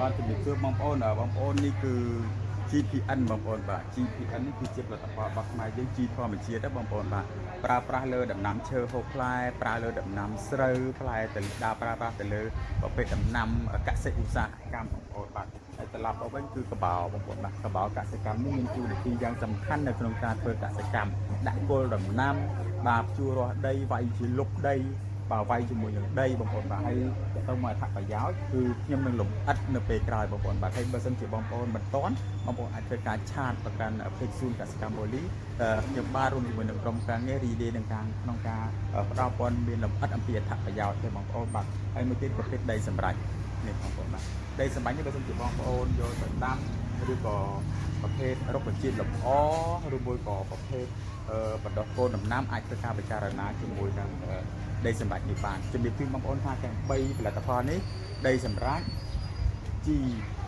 បាទជំរាបសួរបងប្អូននេះគឺ GPN បងប្អូនបាទ GPN នេះគឺជាផលិតផលរបស់ខ្មែរយើងជីធម្មជាតិបងប្អូនបាទប្រើប្រាស់លើដំណាំឈើហូបផ្លែប្រើលើដំណាំស្រូវផ្លែទៅប្រើប្រាស់ទៅលើប្រភេទដំណាំកសិឧស្សាហកម្មបងប្អូនបាទហើយត្រឡប់មកវិញគឺកបោបងប្អូនបាទកបោកសិកម្មនេះមានតួនាទីយ៉ាងសំខាន់នៅក្នុងការធ្វើកសិកម្មដាក់គល់ដំណាំបាទភ្ជួររាស់ដីវាយជាលុបដីបាទវាយជាមួយនឹងដីបងប្អូនបាទហើយទៅមកអត្ថប្រយោជន៍គឺខ្ញុំនឹងលំអិតនៅពេលក្រោយបងប្អូនបាទហើយបើសិនជាបងប្អូនមិនទាន់បងប្អូនអាចធ្វើការឆាតប្រកាន់เพจស៊ូនកសិកម្មអូលីខ្ញុំបានរួមជាមួយនឹងក្រុមការងាររីដេនឹងក្នុងការផ្ដល់ព័ត៌មានលម្អិតអំពីអត្ថប្រយោជន៍ទៅបងប្អូនបាទហើយមួយទៀតប្រភេទដីសម្រាប់នេះបងប្អូនបាទដីសម្រាប់នេះបើសិនជាបងប្អូនយកទៅដាំឬក៏ប្រភេទរុក្ខជាតិលម្អឬមួយក៏ប្រភេទបណ្ដោះកូនដំណាំអាចធ្វើការពិចារណាជាមួយនឹងដីសម្រាប់នេះបានជំរាបជូនបងប្អូនថាទាំង3ផលិតផលនេះដីសម្រាប់ G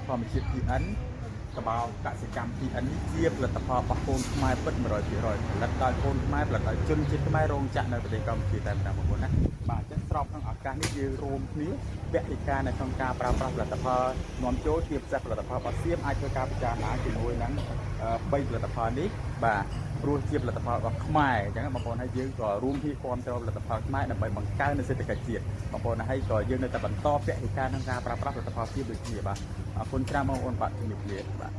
ធម្មជាតិ PN កបោកសិកម្ម PN នេះជាផលិតផលរបស់កូនខ្មែរពិត 100% ផលិតដោយកូនខ្មែរផលិតដោយជនជាតិខ្មែររោងចក្រនៅប្រទេសកម្ពុជាតែម្ដងបងប្អូនណាបាទអញ្ចឹងស្របក្នុងឱកាសនេះយើងរួមគ្នាវគ្គវិការនៅក្នុងការប្រើប្រាស់ផលិតផលនាំចូលជាពិសេសផលិតផលរបស់សៀមអាចធ្វើការពិចារណាជាមួយនឹង3ផលិតផលនេះបាទព្រោះជាផលិតផលរបស់ខ្មែរអញ្ចឹងបងប្អូនហើយយើងក៏រួមគ្នាគាំទ្រផលិតផលខ្មែរដើម្បីបង្កើននូវសេដ្ឋកិច្ចជាតិបងប្អូនហើយក៏យើងនៅតែបន្តវគ្គវិការក្នុងការប្រើប្រាស់ផលិតផលសៀមដូចគ្នាបាទអរគុណច្រើនបងប្អូនបាទជំរាបលាបាទ